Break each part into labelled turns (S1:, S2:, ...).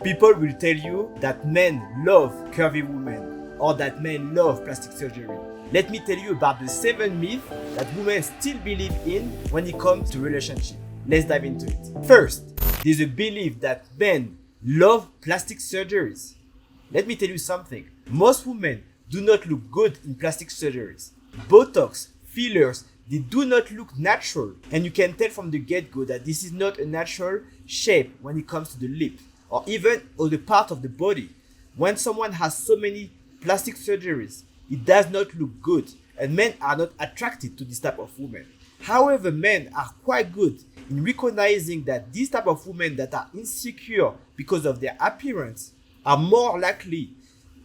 S1: People will tell you that men love curvy women or that men love plastic surgery. Let me tell you about the 7 myths that women still believe in when it comes to relationship. Let's dive into it. First, there's a belief that men love plastic surgeries. Let me tell you something. Most women do not look good in plastic surgeries. Botox, fillers, they do not look natural. And you can tell from the get-go that this is not a natural shape when it comes to the lip or even other part of the body. When someone has so many plastic surgeries, it does not look good, and men are not attracted to this type of women. However, men are quite good in recognizing that these type of women that are insecure because of their appearance are more likely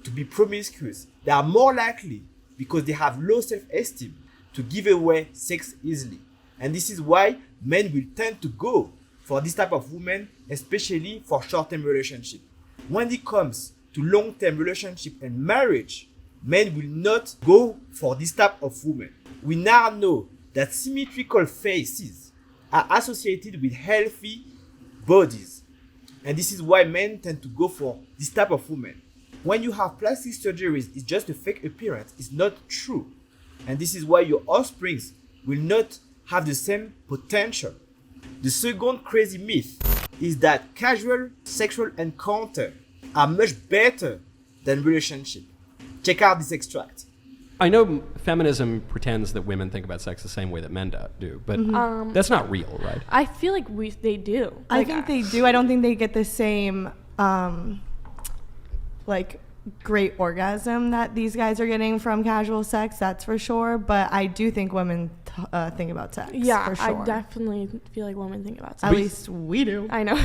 S1: to be promiscuous. They are more likely, because they have low self-esteem, to give away sex easily. And this is why men will tend to go for this type of women, especially for short-term relationship. When it comes to long-term relationship and marriage, men will not go for this type of woman. We now know that symmetrical faces are associated with healthy bodies. And this is why men tend to go for this type of woman. When you have plastic surgeries, it's just a fake appearance. It's not true. And this is why your offspring will not have the same potential. The second crazy myth is that casual sexual encounter are much better than relationship. Check out this extract.
S2: I know feminism pretends that women think about sex the same way that men do, but that's not real, right?
S3: I feel like they do.
S4: I think they do. I don't think they get the same great orgasm that these guys are getting from casual sex, that's for sure. But I do think women think about sex.
S3: Yeah,
S4: for sure.
S3: I definitely feel like women think about sex.
S4: At least we do.
S3: I know.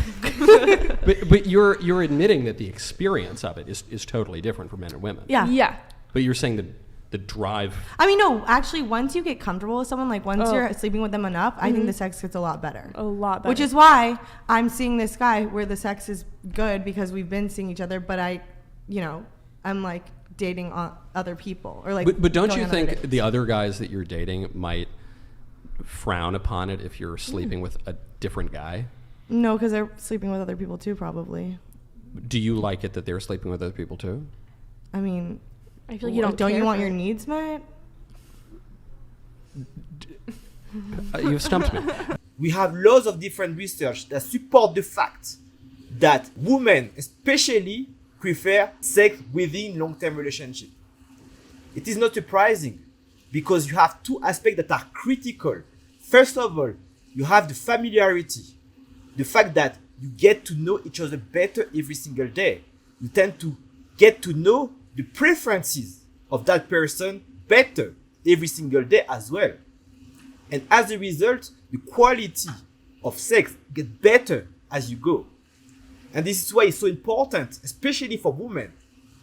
S2: but you're admitting that the experience of it is totally different for men and women.
S4: Yeah.
S3: Yeah.
S2: But you're saying that the drive.
S4: I mean, no, actually, once you get comfortable with someone, like once you're sleeping with them enough, I think the sex gets a lot better.
S3: A lot better.
S4: Which is why I'm seeing this guy where the sex is good because we've been seeing each other, but I'm like dating other people or like.
S2: But don't you think the other guys that you're dating might frown upon it if you're sleeping with a different guy?
S4: No, because they're sleeping with other people too, probably.
S2: Do you like it that they're sleeping with other people too?
S4: I mean,
S3: I feel like you
S4: don't you want your needs met?
S2: You've stumped me.
S1: We have lots of different research that support the fact that women especially prefer sex within long-term relationship. It is not surprising because you have two aspects that are critical. First of all, you have the familiarity, the fact that you get to know each other better every single day. You tend to get to know the preferences of that person better every single day as well. And as a result, the quality of sex gets better as you go. And this is why it's so important, especially for women,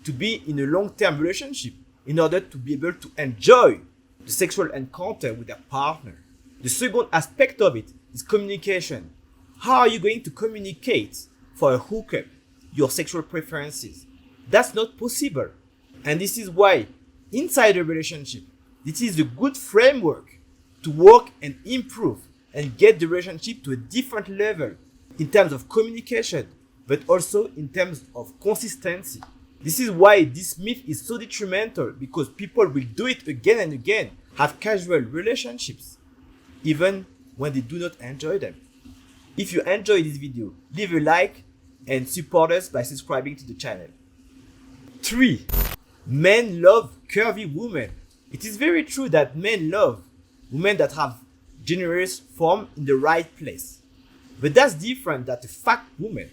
S1: to be in a long-term relationship in order to be able to enjoy the sexual encounter with their partner. The second aspect of it is communication. How are you going to communicate for a hookup your sexual preferences? That's not possible. And this is why inside a relationship, this is a good framework to work and improve and get the relationship to a different level in terms of communication, but also in terms of consistency. This is why this myth is so detrimental, because people will do it again and again, have casual relationships, even when they do not enjoy them. If you enjoyed this video, leave a like and support us by subscribing to the channel. 3. Men love curvy women. It is very true that men love women that have generous form in the right place. But that's different than a fat woman.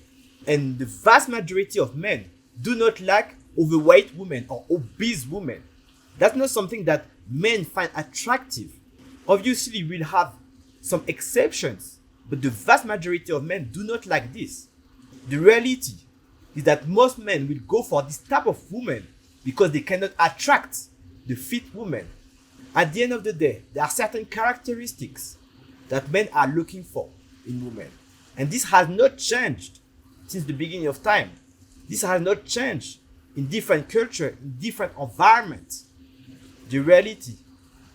S1: And the vast majority of men do not like overweight women or obese women. That's not something that men find attractive. Obviously, we'll have some exceptions, but the vast majority of men do not like this. The reality is that most men will go for this type of woman because they cannot attract the fit woman. At the end of the day, there are certain characteristics that men are looking for in women. And this has not changed since the beginning of time. This has not changed in different cultures, in different environments. The reality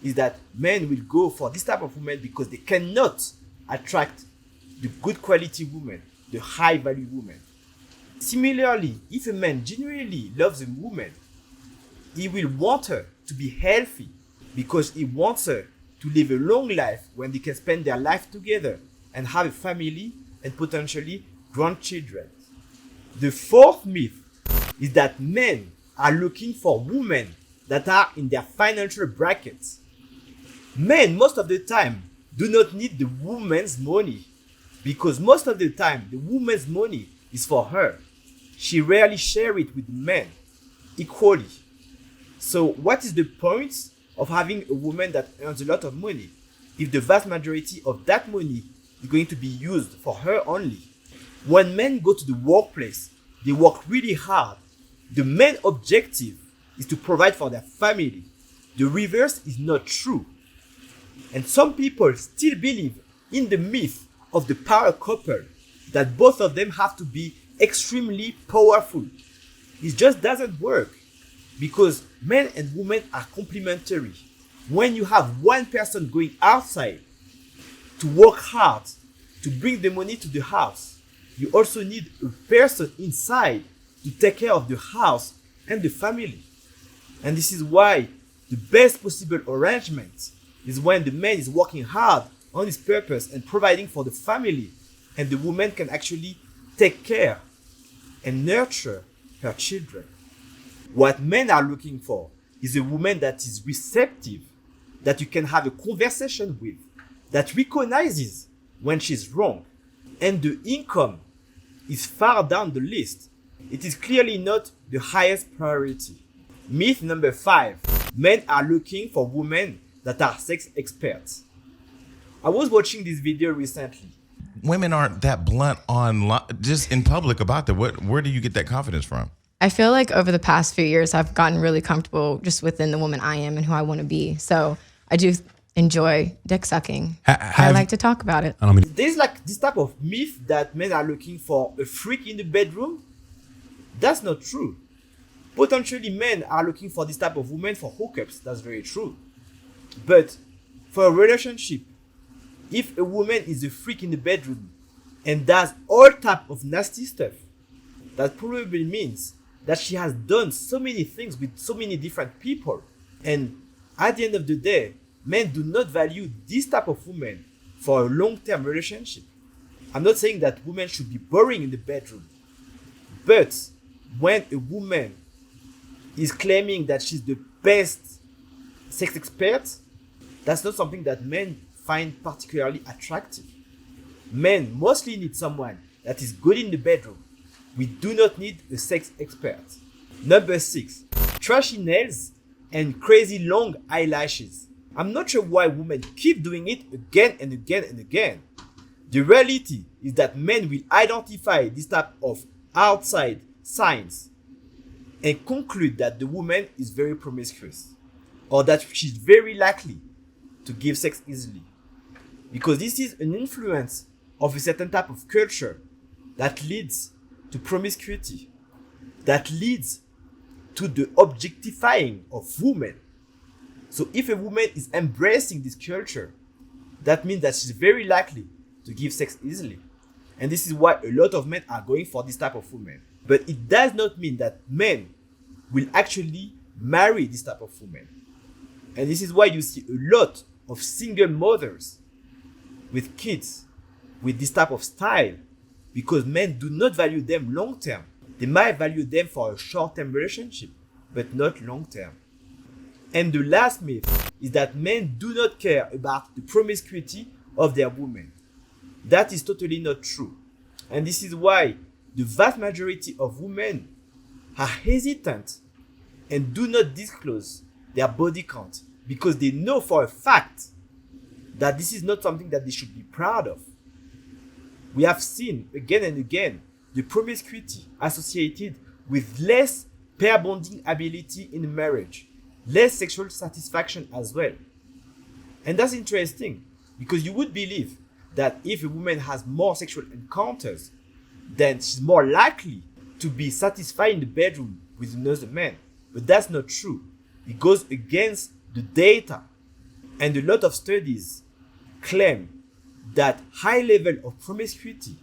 S1: is that men will go for this type of woman because they cannot attract the good quality woman, the high value woman. Similarly, if a man genuinely loves a woman, he will want her to be healthy because he wants her to live a long life when they can spend their life together and have a family and potentially grandchildren. The fourth myth is that men are looking for women that are in their financial brackets. Men, most of the time, do not need the woman's money because most of the time, the woman's money is for her. She rarely shares it with men equally. So what is the point of having a woman that earns a lot of money if the vast majority of that money is going to be used for her only? When men go to the workplace, they work really hard. The main objective is to provide for their family. The reverse is not true. And some people still believe in the myth of the power couple, that both of them have to be extremely powerful. It just doesn't work because men and women are complementary. When you have one person going outside to work hard to bring the money to the house, you also need a person inside to take care of the house and the family. And this is why the best possible arrangement is when the man is working hard on his purpose and providing for the family, and the woman can actually take care and nurture her children. What men are looking for is a woman that is receptive, that you can have a conversation with, that recognizes when she's wrong. And the income is far down the list. It is clearly not the highest priority. Myth number 5. Men are looking for women that are sex experts. I was watching this video recently.
S5: Women aren't that blunt just in public about that. Where do you get that confidence from?
S6: I feel like over the past few years, I've gotten really comfortable just within the woman I am and who I want to be. So I do enjoy dick sucking. I like to talk about it.
S1: There's like this type of myth that men are looking for a freak in the bedroom. That's not true. Potentially men are looking for this type of woman for hookups. That's very true. But for a relationship, if a woman is a freak in the bedroom and does all type of nasty stuff, that probably means that she has done so many things with so many different people. And at the end of the day, men do not value this type of woman for a long-term relationship. I'm not saying that women should be boring in the bedroom. But when a woman is claiming that she's the best sex expert, that's not something that men find particularly attractive. Men mostly need someone that is good in the bedroom. We do not need a sex expert. Number 6, trashy nails and crazy long eyelashes. I'm not sure why women keep doing it again and again and again. The reality is that men will identify this type of outside signs and conclude that the woman is very promiscuous or that she's very likely to give sex easily. Because this is an influence of a certain type of culture that leads to promiscuity, that leads to the objectifying of women. So if a woman is embracing this culture, that means that she's very likely to give sex easily. And this is why a lot of men are going for this type of woman. But it does not mean that men will actually marry this type of woman. And this is why you see a lot of single mothers with kids with this type of style, because men do not value them long term. They might value them for a short term relationship, but not long term. And the last myth is that men do not care about the promiscuity of their women. That is totally not true. And this is why the vast majority of women are hesitant and do not disclose their body count because they know for a fact that this is not something that they should be proud of. We have seen again and again the promiscuity associated with less pair bonding ability in marriage, less sexual satisfaction as well. And that's interesting because you would believe that if a woman has more sexual encounters, then she's more likely to be satisfied in the bedroom with another man. But that's not true. It goes against the data. And a lot of studies claim that high level of promiscuity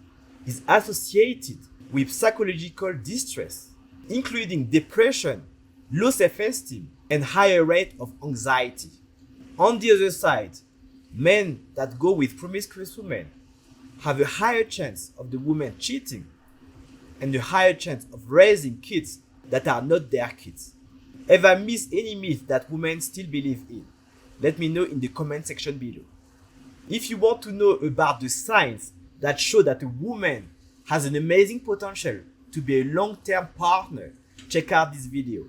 S1: is associated with psychological distress, including depression, low self-esteem, and higher rate of anxiety. On the other side, men that go with promiscuous women have a higher chance of the woman cheating and a higher chance of raising kids that are not their kids. Have I missed any myth that women still believe in? Let me know in the comment section below. If you want to know about the signs that show that a woman has an amazing potential to be a long-term partner, check out this video.